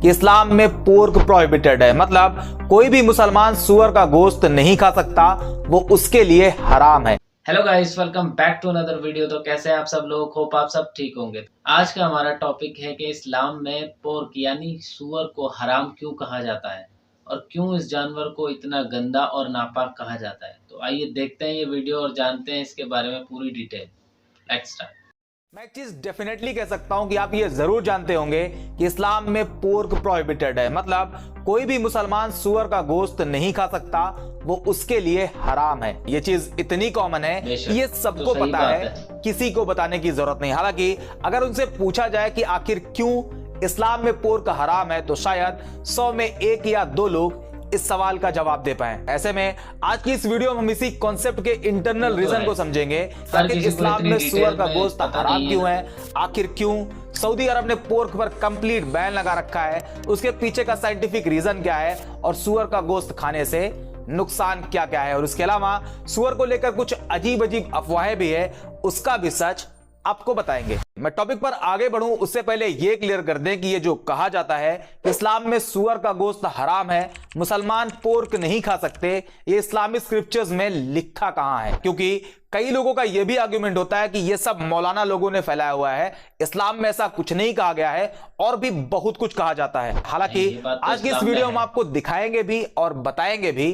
कि इस्लाम में pork prohibited है, मतलब कोई भी मुसलमान सूअर का गोश्त नहीं खा सकता, वो उसके लिए हराम है। Hello guys, welcome back to another video. तो कैसे हैं आप सब लोग? होप आप सब ठीक होंगे। आज का हमारा टॉपिक है कि इस्लाम में पोर्क यानी सूअर को हराम क्यों कहा जाता है और क्यों इस जानवर को इतना गंदा और नापाक कहा जाता है। तो आइए देखते हैं ये वीडियो और जानते हैं इसके बारे में पूरी डिटेल। Let's start. मैं एक चीज डेफिनेटली कह सकता हूं कि आप ये जरूर जानते होंगे कि इस्लाम में पोर्क प्रोहिबिटेड है, मतलब कोई भी मुसलमान सूअर का गोश्त नहीं खा सकता, वो उसके लिए हराम है। ये चीज इतनी कॉमन है कि ये सबको तो पता है, किसी को बताने की जरूरत नहीं। हालांकि अगर उनसे पूछा जाए कि आखिर क्यों इस्लाम में पोर्क हराम है, तो शायद 100 में 1 या 2 लोग इस सवाल का जवाब दे पाए। ऐसे में आज की इस वीडियो में हम इसी कॉन्सेप्ट के इंटरनल रीजन को समझेंगे। आखिर इस्लाम में सूअर का गोश्त हराम क्यों है, आखिर क्यों सऊदी अरब ने पोर्क पर कंप्लीट बैन लगा रखा है, उसके पीछे का साइंटिफिक रीजन क्या है और सूअर का गोश्त खाने से नुकसान क्या क्या है, और इसके अलावा सूअर को लेकर कुछ अजीब अजीब अफवाहें भी है, उसका भी सच आपको बताएंगे। मैं टॉपिक पर आगे बढ़ूं उससे पहले यह क्लियर कर दें कि ये जो कहा जाता है कि इस्लाम में सूअर का गोश्त हराम है, मुसलमान पोर्क नहीं खा सकते, ये इस्लामिक स्क्रिप्चर्स में लिखा कहां है? क्योंकि कई लोगों का यह भी आर्गुमेंट होता है कि यह सब मौलाना लोगों ने फैलाया हुआ है, इस्लाम में ऐसा कुछ नहीं कहा गया है और भी बहुत कुछ कहा जाता है। हालांकि आज की इस वीडियो में आपको दिखाएंगे भी और बताएंगे भी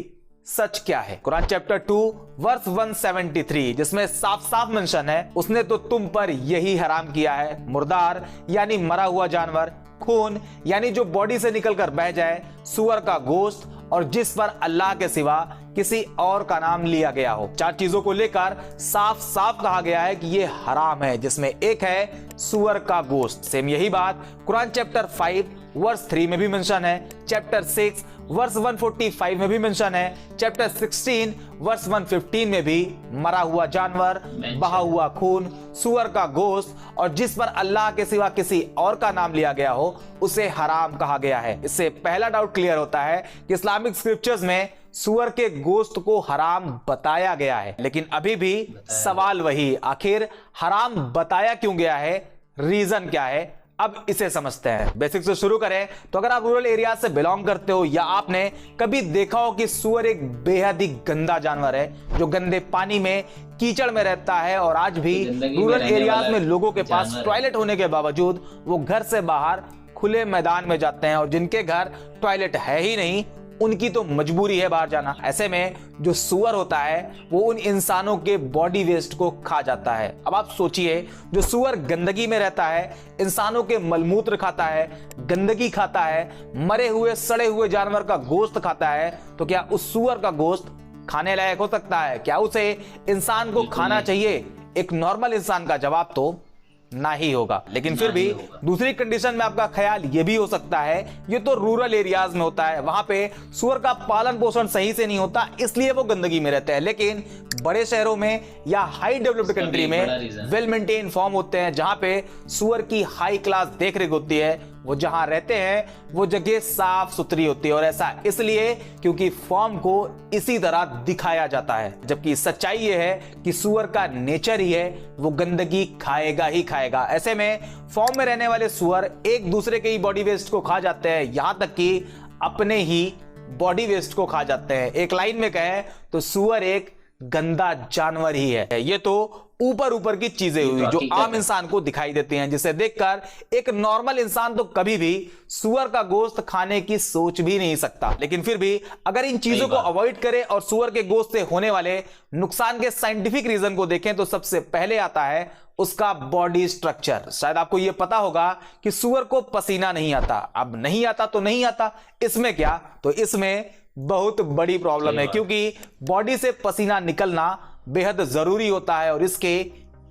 सच क्या है। कुरान चैप्टर 2 वर्स 173 जिसमें साफ साफ मेंशन है, उसने तो तुम पर यही हराम किया है, मुर्दार यानी मरा हुआ जानवर, खून यानी जो बॉडी से निकलकर बह जाए, सूअर का गोश्त और जिस पर अल्लाह के सिवा किसी और का नाम लिया गया हो। 4 चीजों को लेकर साफ साफ कहा गया है कि यह हराम है, जिसमें एक है सूअर का गोश्त। सेम यही बात कुरान चैप्टर 5 वर्स 3 में भी मेंशन है, चैप्टर 6 वर्स 145 में भी मेंशन है, चैप्टर 16 वर्स 115 में भी मरा हुआ जानवर, बहा हुआ खून, सूअर का गोश्त और जिस पर अल्लाह के सिवा किसी और का नाम लिया गया हो उसे हराम कहा गया है। इससे पहला डाउट क्लियर होता है कि इस्लामिक स्क्रिप्चर्स में सूअर के गोश्त को हराम बताया गया है, लेकिन अभी भी सवाल वही, आखिर हराम बताया क्यों गया है, रीजन क्या है? अब इसे समझते हैं। बेसिक से शुरू करें तो अगर आप रूरल एरिया से बिलोंग करते हो या आपने कभी देखा हो कि सूअर एक बेहद ही गंदा जानवर है जो गंदे पानी में कीचड़ में रहता है, और आज भी रूरल एरियाज में लोगों के पास टॉयलेट होने के बावजूद वो घर से बाहर खुले मैदान में जाते हैं, और जिनके घर टॉयलेट है ही नहीं उनकी तो मजबूरी है बाहर जाना। ऐसे में जो सूअर होता है वो उन इंसानों के बॉडी वेस्ट को खा जाता है। अब आप सोचिए, जो सूअर गंदगी में रहता है, इंसानों के मलमूत्र खाता है, गंदगी खाता है, मरे हुए सड़े हुए जानवर का गोश्त खाता है, तो क्या उस सूअर का गोश्त खाने लायक हो सकता है? क्या उसे इंसान को खाना चाहिए? एक नॉर्मल इंसान का जवाब तो ना ही होगा। लेकिन फिर भी दूसरी कंडीशन में आपका ख्याल यह भी हो सकता है, ये तो रूरल एरियाज में होता है, वहां पे सूअर का पालन पोषण सही से नहीं होता, इसलिए वो गंदगी में रहते हैं। लेकिन बड़े शहरों में या हाई डेवलप्ड कंट्री में वेल मेंटेन फार्म होते हैं, जहां पे सूअर की हाई क्लास देखरेख होती है, वो जहां रहते हैं वो जगह साफ सुथरी होती है, और ऐसा इसलिए क्योंकि फॉर्म को इसी तरह दिखाया जाता है। जबकि सच्चाई ये है कि सूअर का नेचर ही है, वो गंदगी खाएगा ही खाएगा। ऐसे में फॉर्म में रहने वाले सूअर एक दूसरे के ही बॉडी वेस्ट को खा जाते हैं, यहां तक कि अपने ही बॉडी वेस्ट को खा जाते हैं। एक लाइन में कहें तो सूअर एक गंदा जानवर ही है। ये तो ऊपर ऊपर की चीजें हुई जो आम इंसान को दिखाई देती हैं, जिसे देखकर एक नॉर्मल इंसान तो कभी भी सूअर का गोश्त खाने की सोच भी नहीं सकता। लेकिन फिर भी अगर इन चीजों को अवॉइड करें और सूअर के गोश्त से होने वाले नुकसान के साइंटिफिक रीजन को देखें, तो सबसे पहले आता है उसका बॉडी स्ट्रक्चर। शायद आपको यह पता होगा कि सूअर को पसीना नहीं आता। अब नहीं आता तो नहीं आता, इसमें क्या? तो इसमें बहुत बड़ी प्रॉब्लम है, क्योंकि बॉडी से पसीना निकलना बेहद जरूरी होता है और इसके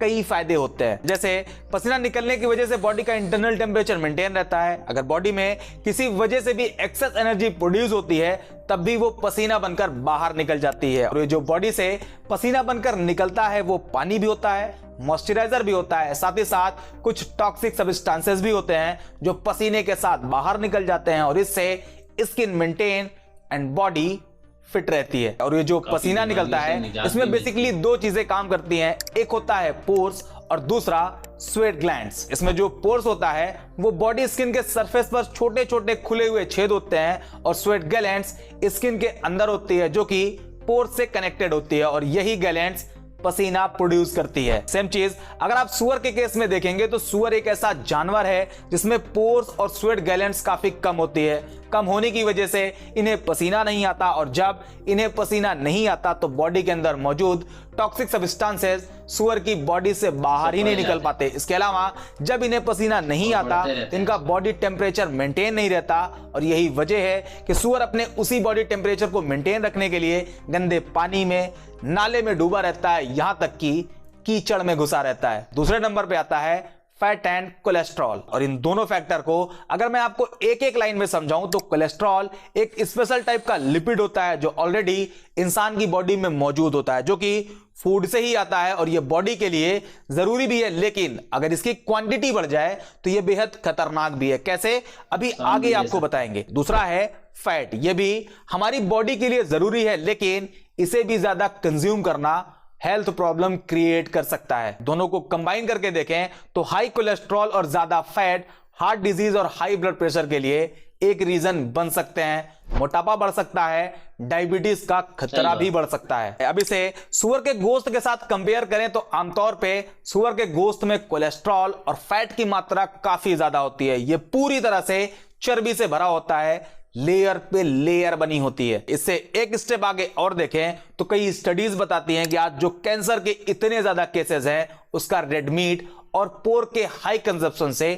कई फायदे होते हैं। जैसे पसीना निकलने की वजह से बॉडी का इंटरनल टेम्परेचर मेंटेन रहता है। अगर बॉडी में किसी वजह से भी एक्सेस एनर्जी प्रोड्यूस होती है, तब भी वो पसीना बनकर बाहर निकल जाती है। और ये जो बॉडी से पसीना बनकर निकलता है वो पानी भी होता है, मॉइस्चराइजर भी होता है, साथ ही साथ कुछ टॉक्सिक सब्सटेंसेस भी होते हैं जो पसीने के साथ बाहर निकल जाते हैं, और इससे skin maintain and body fit रहती है। और ये जो पसीना निकलता है इसमें बेसिकली 2 चीजें काम करती हैं, एक होता है पोर्स और दूसरा स्वेट ग्लैंड्स। इसमें जो पोर्स होता है वो बॉडी स्किन के सरफेस पर छोटे छोटे खुले हुए छेद होते हैं और स्वेट ग्लैंड्स स्किन के अंदर होती है जो कि पोर्स से कनेक्टेड होती है और यही ग्लैंड्स पसीना प्रोड्यूस करती है। सेम चीज अगर आप सुअर के केस में देखेंगे तो सुअर एक ऐसा जानवर है जिसमें पोर्स और स्वेट ग्लैंड्स काफी कम होती है। कम होने की वजह से इन्हें पसीना नहीं आता और जब इन्हें पसीना नहीं आता तो बॉडी के अंदर मौजूद टॉक्सिक सब्सटेंसेस सुअर की बॉडी से बाहर ही नहीं निकल पाते। इसके अलावा जब इन्हें पसीना नहीं आता तो इनका बॉडी टेम्परेचर मेंटेन नहीं रहता और यही वजह है कि सुअर अपने उसी बॉडी टेम्परेचर को मेंटेन रखने के लिए गंदे पानी में, नाले में डूबा रहता है, यहां तक कि कीचड़ में घुसा रहता है। दूसरे नंबर पे आता है फैट एंड कोलेस्ट्रॉल और इन दोनों फैक्टर को अगर मैं आपको एक एक लाइन में समझाऊं तो कोलेस्ट्रॉल एक स्पेशल टाइप का लिपिड होता है जो ऑलरेडी इंसान की बॉडी में मौजूद होता है, जो कि फूड से ही आता है और यह बॉडी के लिए जरूरी भी है, लेकिन अगर इसकी क्वांटिटी बढ़ जाए तो यह बेहद खतरनाक भी है। कैसे, अभी आगे आपको बताएंगे। दूसरा है फैट, यह भी हमारी बॉडी के लिए जरूरी है लेकिन इसे भी ज्यादा कंज्यूम करना हेल्थ प्रॉब्लम क्रिएट कर सकता है। दोनों को कंबाइन करके देखें तो हाई कोलेस्ट्रॉल और ज्यादा फैट हार्ट डिजीज और हाई ब्लड प्रेशर के लिए एक रीजन बन सकते हैं। मोटापा बढ़ सकता है, डायबिटीज का खतरा भी बढ़ सकता है। अब इसे सुअर के गोश्त के साथ कंपेयर करें तो आमतौर पे सुअर के गोश्त में कोलेस्ट्रॉल और फैट की मात्रा काफी ज्यादा होती है। यह पूरी तरह से चर्बी से भरा होता है, लेयर पे लेयर बनी होती है। इससे एक स्टेप आगे और देखें तो कई स्टडीज बताती हैं कि आज जो कैंसर के इतने ज्यादा केसेस हैं उसका रेड मीट और पोर्क के हाई कंजप्शन से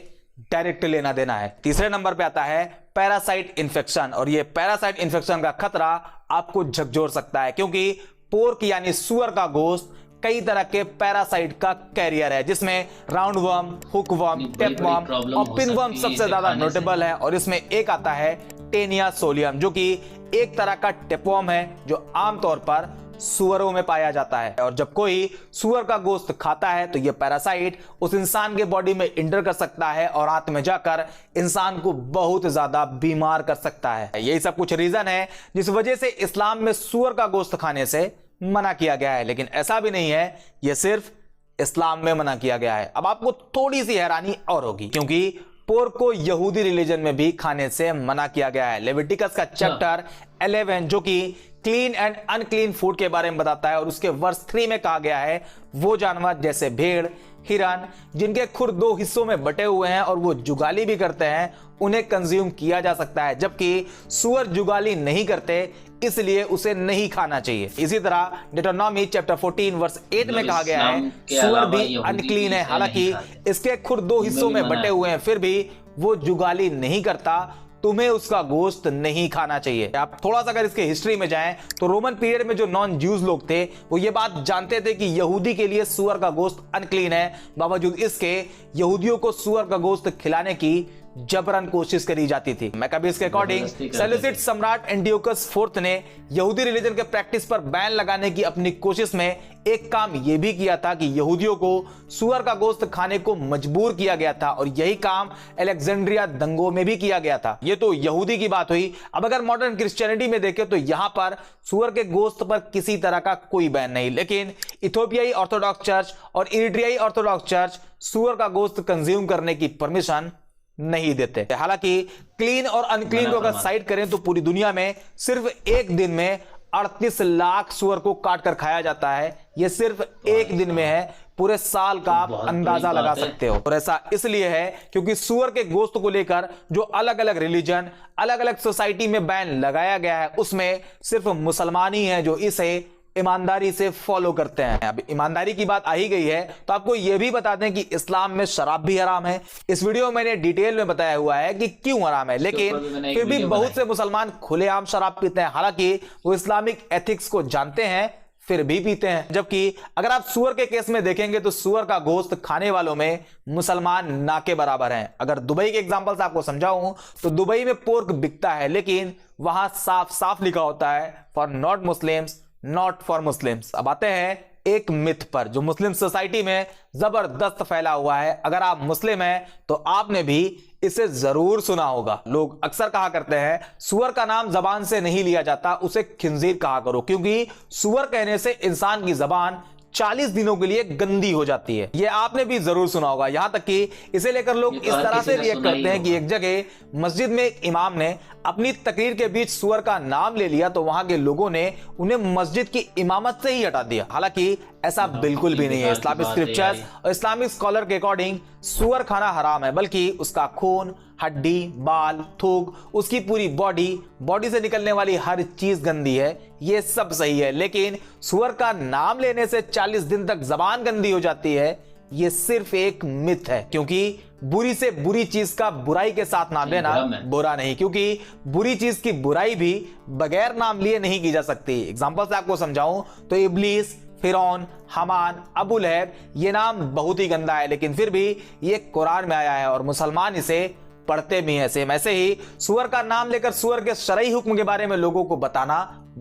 डायरेक्ट लेना देना है। तीसरे नंबर पे आता है पैरासाइट इन्फेक्शन और ये पैरासाइट इन्फेक्शन का खतरा आपको झकझोर सकता है क्योंकि पोर्क यानी सुअर का गोश्त कई तरह के पैरासाइट का कैरियर है जिसमें round worm, hook worm, tape worm और पिन वर्म सबसे ज्यादा नोटेबल है और इसमें एक आता है टेनिया सोलियम जो कि एक तरह का टेपवर्म है जो आमतौर पर सुअरों में पाया जाता है और जब कोई सुअर का गोश्त खाता है तो यह पैरासाइट उस इंसान के बॉडी में इंटर कर सकता है और अंत में जाकर इंसान को बहुत ज्यादा बीमार कर सकता है। यही सब कुछ रीजन है जिस वजह से इस्लाम में सुअर का गोश्त खाने से मना किया गया है, लेकिन ऐसा भी नहीं है यह सिर्फ इस्लाम में मना किया गया है। अब आपको थोड़ी सी हैरानी और होगी क्योंकि पोर्क को यहूदी रिलीजन में भी खाने से मना किया गया है। लेविटिकस का चैप्टर 11 जो कि क्लीन एंड अनक्लीन फूड के बारे में बताता है और उसके वर्स 3 में कहा गया है वो जानवर जैसे भेड़, हिरन जिनके खुर 2 हिस्सों में बटे हुए हैं और वो जुगाली भी करते हैं उन्हें कंज्यूम किया जा सकता है, जबकि सुअर जुगाली नहीं करते इसलिए उसे नहीं खाना चाहिए। इसी तरह डिटरोनॉमी चैप्टर 14 वर्स 8 में कहा गया है सुअर भी अनक्लीन है, हालांकि इसके खुर 2 हिस्सों में बटे हुए हैं फिर भी वो जुगाली नहीं करता, तुम्हें उसका गोश्त नहीं खाना चाहिए। आप थोड़ा सा अगर इसके हिस्ट्री में जाएं तो रोमन पीरियड में जो नॉन ज्यूज लोग थे वो ये बात जानते थे कि यहूदी के लिए सुअर का गोश्त अनक्लीन है, बावजूद इसके यहूदियों को सुअर का गोश्त खिलाने की जबरन कोशिश करी जाती थी। मैकाबीज के अकॉर्डिंग सेल्यूसिड सम्राट एंटियोकस IV ने यहूदी रिलीजन के प्रैक्टिस पर बैन लगाने की अपनी कोशिश में एक काम यह भी किया था कि यहूदियों को सुअर का गोश्त खाने को मजबूर किया गया था और यही काम अलेक्जेंड्रिया दंगों में भी किया गया था। ये तो यहूदी की बात हुई। अब अगर मॉडर्न क्रिश्चियनिटी में देखें तो यहां पर सुअर के गोश्त पर किसी तरह का कोई बैन नहीं, लेकिन इथोपियाई ऑर्थोडॉक्स चर्च और इरिट्रियाई ऑर्थोडॉक्स चर्च सुअर का गोश्त कंज्यूम करने की परमिशन नहीं देते। हालांकि क्लीन और अनक्लीन को अगर साइड करें तो पूरी दुनिया में सिर्फ एक दिन में 38 लाख सुअर को काट कर खाया जाता है। यह सिर्फ एक दिन में है, पूरे साल का आप अंदाजा लगा सकते हो। और ऐसा इसलिए है क्योंकि सुअर के गोश्त को लेकर जो अलग अलग रिलीजन, अलग अलग सोसाइटी में बैन लगाया गया है उसमें सिर्फ मुसलमान ही है जो इसे ईमानदारी से फॉलो करते हैं। अब ईमानदारी की बात आ ही गई है तो आपको यह भी बता दें कि इस्लाम में शराब भी हराम है। इस वीडियो में मैंने डिटेल में बताया हुआ है कि क्यों हराम है, लेकिन फिर भी बहुत से मुसलमान खुलेआम शराब पीते हैं, हालांकि वो इस्लामिक एथिक्स को जानते हैं फिर भी पीते हैं। जबकि अगर आप सुअर के केस में देखेंगे तो सुअर का गोश्त खाने वालों में मुसलमान ना के बराबर हैं। अगर दुबई के एग्जांपल से आपको समझाऊं तो दुबई में पोर्क बिकता है लेकिन वहां साफ साफ लिखा होता है for not Muslims, not for Muslims. अब आते हैं एक मिथ पर जो मुस्लिम सोसाइटी में जबरदस्त फैला हुआ है। अगर आप मुस्लिम हैं तो आपने भी इसे जरूर सुना होगा। लोग अक्सर कहा करते हैं सुअर का नाम जबान से नहीं लिया जाता, उसे खिंजीर कहा करो, क्योंकि सुअर कहने से इंसान की जबान 40 दिनों के लिए गंदी हो जाती है। ये आपने भी जरूर सुना होगा। यहां तक कि इसे लेकर लोग इस तरह से रिएक्ट करते हैं कि एक जगह मस्जिद में एक इमाम ने अपनी तकरीर के बीच सूअर का नाम ले लिया तो वहां के लोगों ने उन्हें मस्जिद की इमामत से ही हटा दिया। हालांकि ऐसा बिल्कुल भी नहीं है। इस्लामिक स्क्रिप्चर्स और इस्लामिक स्कॉलर के अकॉर्डिंग सूअर खाना हराम है, बल्कि उसका खून, हड्डी, बाल, थूक, उसकी पूरी बॉडी से निकलने वाली हर चीज गंदी है। ये सब सही है, लेकिन सूअर का नाम लेने से 40 दिन तक जबान गंदी हो जाती है, ये सिर्फ एक मिथ है। क्योंकि बुरी से बुरी चीज का बुराई के साथ नाम लेना बुरा नहीं, क्योंकि बुरी चीज की बुराई भी बगैर नाम लिए नहीं की जा सकती। एग्जांपल से आपको समझाऊं तो इब्लीस, फिरौन, हमान, अबू लहब, ये नाम बहुत ही गंदा है, लेकिन फिर भी ये कुरान में आया है और मुसलमान इसे पढ़ते भी हैं। सेम ऐसे ही सूअर का नाम लेकर सूअर के शरई हुक्म के बारे में लोगों को बताना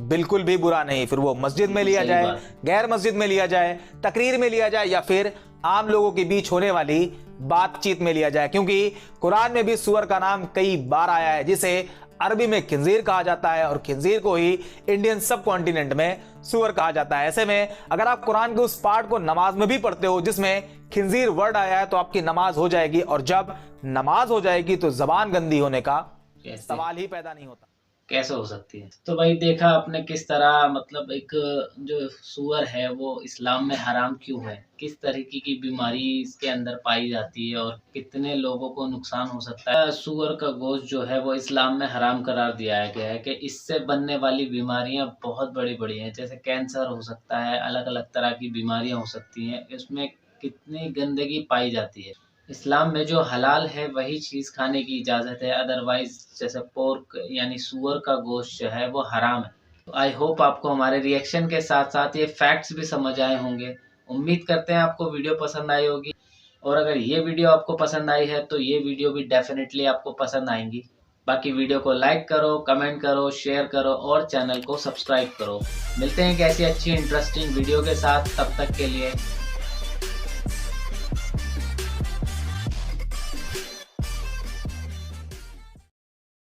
बिल्कुल भी बुरा नहीं। फिर वो मस्जिद में लिया जाए, गैर मस्जिद में लिया जाए, तकरीर में लिया जाए या फिर आम लोगों के बीच होने वाली बातचीत में लिया जाए, क्योंकि कुरान में भी सूअर का नाम कई बार आया है, जिसे अरबी में खिंजीर कहा जाता है और खिंजीर को ही इंडियन सब कॉन्टिनेंट में सूअर कहा जाता है। ऐसे में अगर आप कुरान के उस पार्ट को नमाज में भी पढ़ते हो जिसमें खिंजीर वर्ड आया है तो आपकी नमाज हो जाएगी, और जब नमाज हो जाएगी तो जबान गंदी होने का सवाल ही पैदा नहीं होता। कैसे हो सकती है? तो भाई देखा आपने किस तरह, मतलब एक जो सूअर है वो इस्लाम में हराम क्यों है, किस तरीके की बीमारी इसके अंदर पाई जाती है और कितने लोगों को नुकसान हो सकता है। सूअर का गोश्त जो है वो इस्लाम में हराम करार दिया गया है कि इससे बनने वाली बीमारियां बहुत बड़ी बड़ी हैं, जैसे कैंसर हो सकता है, अलग अलग तरह की बीमारियां हो सकती हैं। इसमें कितनी गंदगी पाई जाती है। इस्लाम में जो हलाल है वही चीज़ खाने की इजाज़त है, अदरवाइज जैसे पोर्क यानी सूअर का गोश्त जो है वो हराम है। तो आई होप आपको हमारे रिएक्शन के साथ साथ ये फैक्ट्स भी समझ आए होंगे। उम्मीद करते हैं आपको वीडियो पसंद आई होगी, और अगर ये वीडियो आपको पसंद आई है तो ये वीडियो भी डेफिनेटली आपको पसंद आएंगी। बाकी वीडियो को लाइक करो, कमेंट करो, शेयर करो और चैनल को सब्सक्राइब करो। मिलते हैं एक ऐसी अच्छी इंटरेस्टिंग वीडियो के साथ, तब तक के लिए